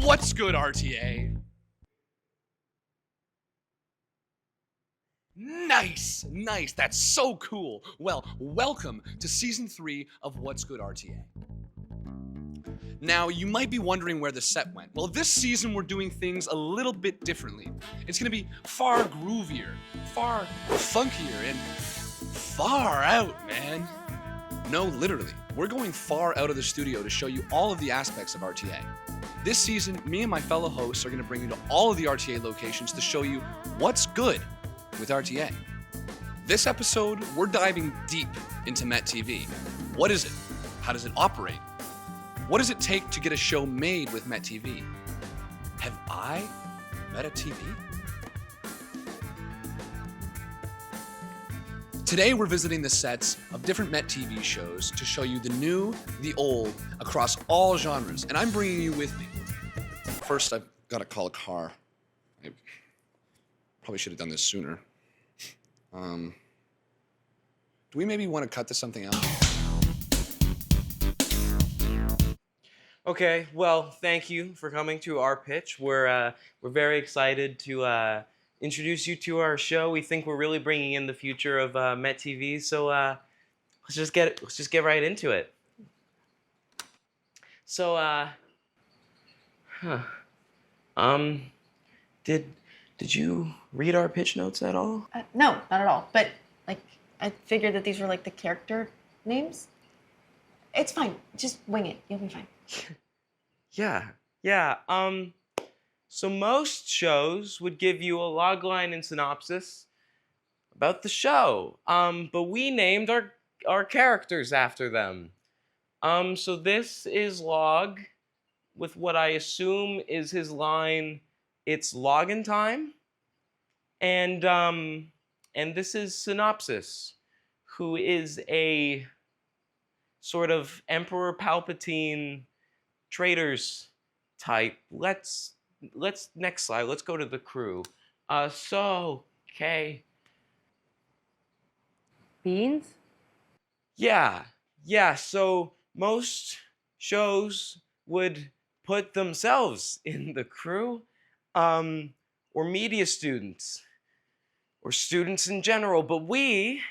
What's good, RTA? Nice, nice. That's so cool. Well, welcome to season 3 of What's Good, RTA. Now, you might be wondering where the set went. Well, this season we're doing things a little bit differently. It's gonna be far groovier, far funkier, and far out, man. No, literally. We're going far out of the studio to show you all of the aspects of RTA. This season, me and my fellow hosts are gonna bring you to all of the RTA locations to show you what's good with RTA. This episode, we're diving deep into MetTV. What is it? How does it operate? What does it take to get a show made with MetTV? Have I met a TV? Today we're visiting the sets of different MetTV shows to show you the new, the old, across all genres, and I'm bringing you with me. First, I've got to call a car. I probably should have done this sooner. Do we maybe want to cut to something else? Okay, well, thank you for coming to our pitch. We're very excited to introduce you to our show. We think we're really bringing in the future of MetTV. So let's just get right into it. So did you read our pitch notes at all? No, not at all. But like, I figured that these were like the character names. It's fine. Just wing it. You'll be fine. Yeah. So most shows would give you a logline and synopsis about the show. But we named our characters after them. So this is Log with what I assume is his line, "It's login time." And this is Synopsis, who is a sort of Emperor Palpatine traders type. Let's next slide. Let's go to the crew. Okay. Beans? Yeah. So most shows would put themselves in the crew, or media students, or students in general. But we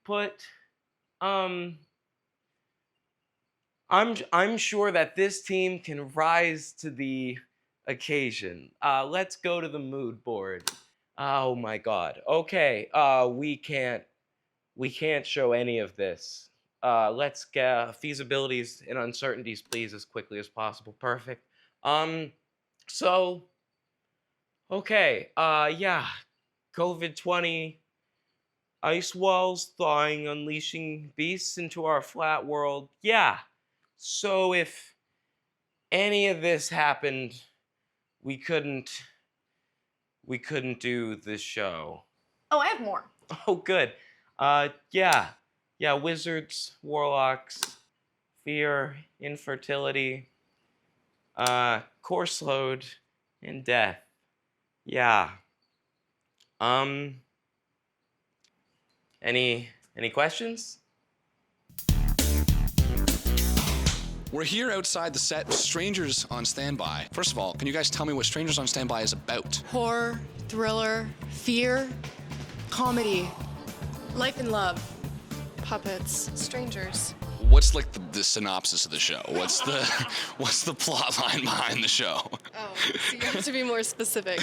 put I'm sure that this team can rise to the occasion. Let's go to the mood board. Oh my God. Okay. We can't show any of this. Let's get feasibilities and uncertainties, please, as quickly as possible. Perfect. So, okay. Yeah. COVID-20. Ice walls thawing, unleashing beasts into our flat world. Yeah. So if any of this happened, we couldn't do this show. Oh, I have more. Oh, good. Yeah, wizards, warlocks, fear, infertility, course load, and death. Yeah. Any questions? We're here outside the set with Strangers on Standby. First of all, can you guys tell me what Strangers on Standby is about? Horror, thriller, fear, comedy, life and love, puppets, strangers. What's like the synopsis of the show? What's the plot line behind the show? Oh, so you have to be more specific.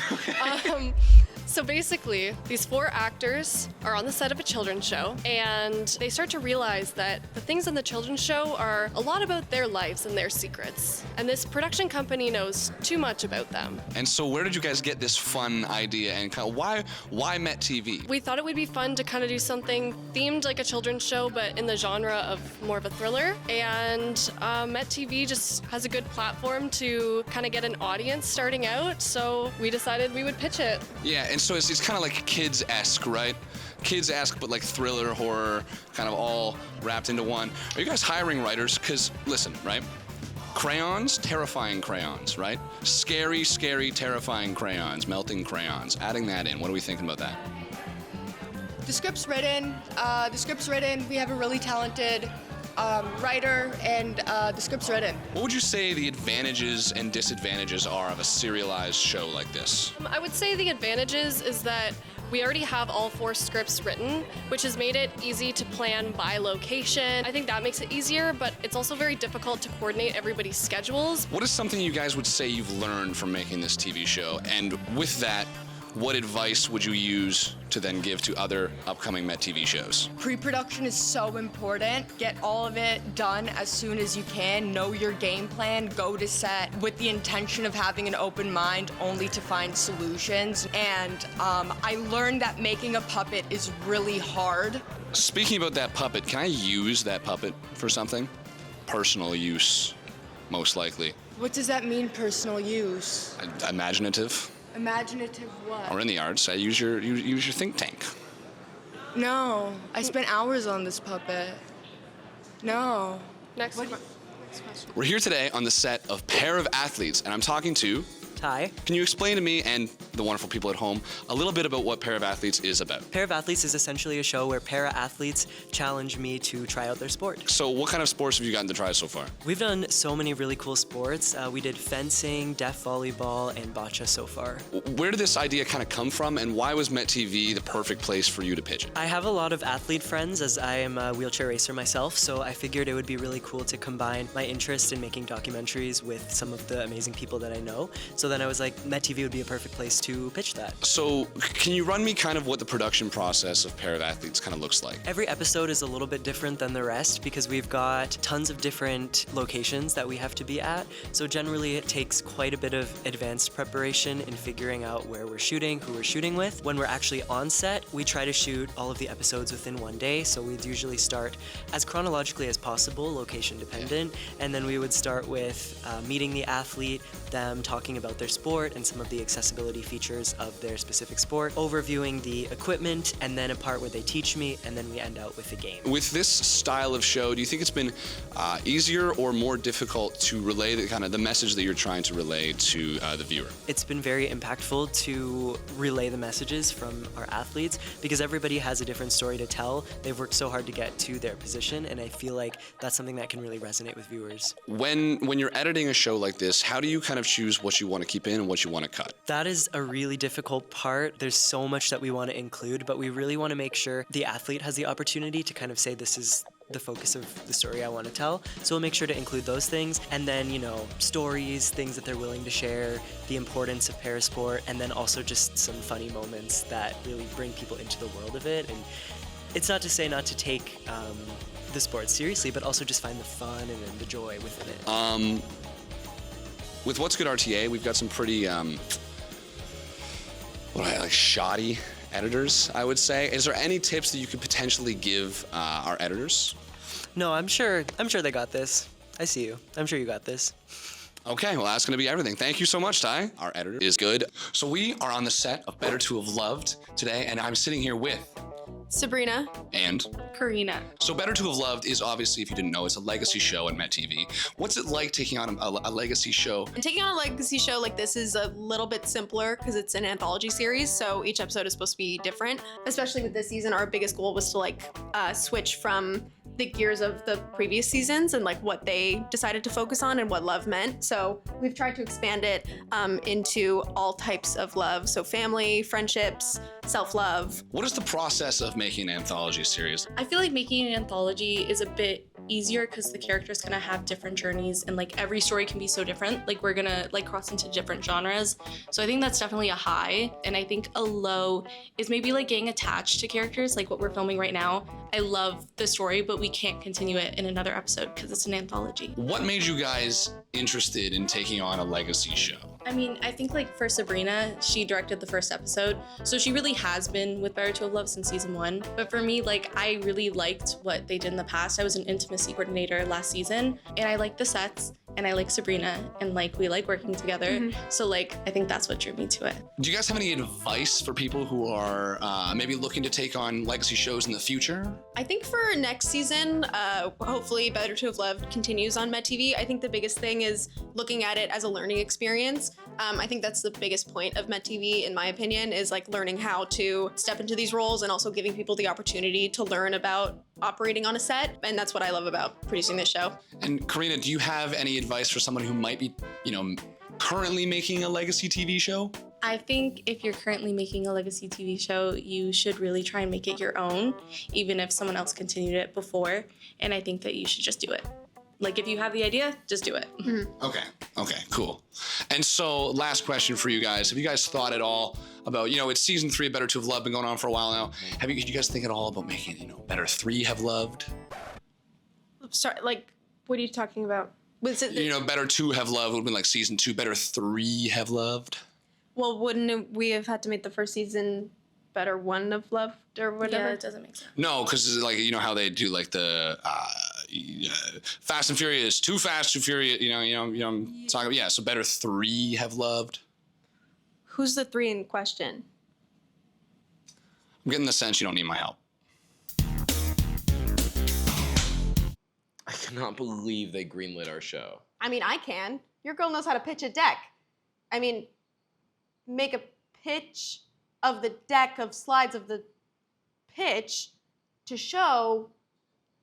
So basically, these 4 actors are on the set of a children's show, and they start to realize that the things on the children's show are a lot about their lives and their secrets. And this production company knows too much about them. And so where did you guys get this fun idea, and kind of why MetTV? We thought it would be fun to kind of do something themed like a children's show, but in the genre of more of a thriller. And MetTV just has a good platform to kind of get an audience starting out, so we decided we would pitch it. Yeah, and so it's kind of like kids-esque, right? Kids-esque, but like thriller, horror, kind of all wrapped into one. Are you guys hiring writers? Because, listen, right? Crayons, terrifying crayons, right? Scary, terrifying crayons, melting crayons. Adding that in, what are we thinking about that? The script's written. We have a really talented writer, and the script's written. What would you say the advantages and disadvantages are of a serialized show like this? I would say the advantages is that we already have all 4 scripts written, which has made it easy to plan by location. I think that makes it easier, but it's also very difficult to coordinate everybody's schedules. What is something you guys would say you've learned from making this TV show? And with that, what advice would you use to then give to other upcoming MetTV shows? Pre-production is so important. Get all of it done as soon as you can. Know your game plan. Go to set with the intention of having an open mind, only to find solutions. And I learned that making a puppet is really hard. Speaking about that puppet, can I use that puppet for something? Personal use, most likely. What does that mean, personal use? Imaginative. Imaginative what? Or in the arts, I use your think tank. No, I spent hours on this puppet. No. Next What- question. We're here today on the set of Pair of Athletes, and I'm talking to... Hi. Can you explain to me and the wonderful people at home a little bit about what Pair of Athletes is about? Pair of Athletes is essentially a show where para-athletes challenge me to try out their sport. So what kind of sports have you gotten to try so far? We've done so many really cool sports. We did fencing, deaf volleyball, and bocce so far. Where did this idea kind of come from, and why was MetTV the perfect place for you to pitch it? I have a lot of athlete friends as I am a wheelchair racer myself, so I figured it would be really cool to combine my interest in making documentaries with some of the amazing people that I know. So then I was like, MetTV would be a perfect place to pitch that. So can you run me kind of what the production process of Pair of Athletes kind of looks like? Every episode is a little bit different than the rest because we've got tons of different locations that we have to be at. So generally it takes quite a bit of advanced preparation in figuring out where we're shooting, who we're shooting with. When we're actually on set, we try to shoot all of the episodes within one day. So we'd usually start as chronologically as possible, location dependent. And then we would start with meeting the athlete, them talking about their sport and some of the accessibility features of their specific sport, overviewing the equipment, and then a part where they teach me, and then we end out with a game. With this style of show, do you think it's been easier or more difficult to relay the message that you're trying to relay to the viewer? It's been very impactful to relay the messages from our athletes because everybody has a different story to tell. They've worked so hard to get to their position, and I feel like that's something that can really resonate with viewers. When you're editing a show like this, how do you kind of choose what you want to keep in and what you want to cut? That is a really difficult part. There's so much that we want to include, but we really want to make sure the athlete has the opportunity to kind of say, this is the focus of the story I want to tell. So we'll make sure to include those things. And then, stories, things that they're willing to share, the importance of parasport, and then also just some funny moments that really bring people into the world of it. And it's not to say not to take the sport seriously, but also just find the fun and then the joy within it. With What's Good RTA, we've got some pretty, shoddy editors, I would say. Is there any tips that you could potentially give our editors? No, I'm sure they got this. I see you. I'm sure you got this. Okay, well, that's going to be everything. Thank you so much, Ty. Our editor is good. So we are on the set of Better to Have Loved today, and I'm sitting here with... Sabrina. And... Karina. So Better to Have Loved is obviously, if you didn't know, it's a legacy show on MetTV. What's it like taking on a legacy show? And taking on a legacy show like this is a little bit simpler because it's an anthology series, so each episode is supposed to be different. Especially with this season, our biggest goal was to switch from the gears of the previous seasons and what they decided to focus on and what love meant. So we've tried to expand it into all types of love. So family, friendships, self-love. What is the process of making an anthology series? I feel like making an anthology is a bit easier because the characters kind of have different journeys and every story can be so different. We're gonna cross into different genres. So I think that's definitely a high. And I think a low is maybe getting attached to characters like what we're filming right now. I love the story, but we can't continue it in another episode because it's an anthology. What made you guys interested in taking on a legacy show? I mean, I think for Sabrina, she directed the first episode, so she really has been with Better to Have Loved since season 1. But for me, I really liked what they did in the past. I was an intimacy coordinator last season, and I liked the sets, and I like Sabrina, and we like working together. So I think that's what drew me to it. Do you guys have any advice for people who are maybe looking to take on legacy shows in the future? I think for next season, hopefully Better to Have Loved continues on MetTV. I think the biggest thing is looking at it as a learning experience. I think that's the biggest point of MetTV, in my opinion, is learning how to step into these roles and also giving people the opportunity to learn about operating on a set, and that's what I love about producing this show. And Karina, do you have any advice for someone who might be, currently making a legacy TV show? I think if you're currently making a legacy TV show, you should really try and make it your own, even if someone else continued it before. And I think that you should just do it. Like, if you have the idea, just do it. Okay, cool. And so, last question for you guys. Have you guys thought at all about, it's season 3 of Better 2 Have Loved, been going on for a while now. Did you guys think at all about making, Better 3 Have Loved? Sorry, like, what are you talking about? Was it Better 2 Have Loved would have been like season 2, Better 3 Have Loved? Well, wouldn't we have had to make the first season Better 1 Have Loved or whatever? Yeah, it doesn't make sense. No, because like how they do like the Fast and Furious, Too Fast, Too Furious. I'm talking about, yeah. So Better 3 Have Loved. Who's the 3 in question? I'm getting the sense you don't need my help. I cannot believe they greenlit our show. I mean, I can. Your girl knows how to pitch a deck. I mean, make a pitch of the deck of slides of the pitch to show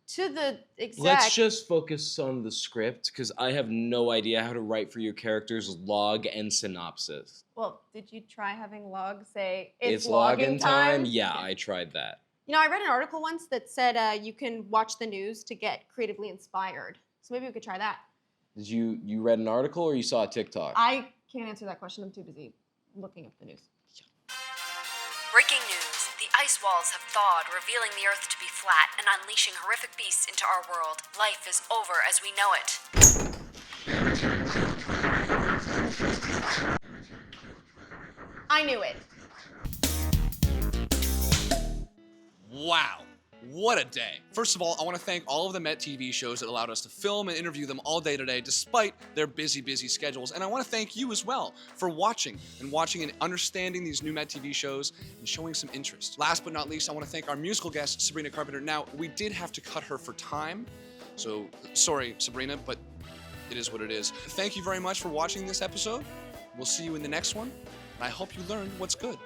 to the exec. Let's just focus on the script, because I have no idea how to write for your character's log and synopsis. Well, did you try having log say It's login time? Yeah, I tried that. I read an article once that said you can watch the news to get creatively inspired. So maybe we could try that. Did you read an article or you saw a TikTok? I can't answer that question. I'm too busy looking up the news. Breaking news. The ice walls have thawed, revealing the Earth to be flat and unleashing horrific beasts into our world. Life is over as we know it. I knew it. Wow. What a day. First of all, I want to thank all of the MetTV shows that allowed us to film and interview them all day today, despite their busy schedules. And I want to thank you as well for watching and understanding these new MetTV shows and showing some interest. Last but not least, I want to thank our musical guest, Sabrina Carpenter. Now, we did have to cut her for time, so sorry, Sabrina, but it is what it is. Thank you very much for watching this episode. We'll see you in the next one, and I hope you learned what's good.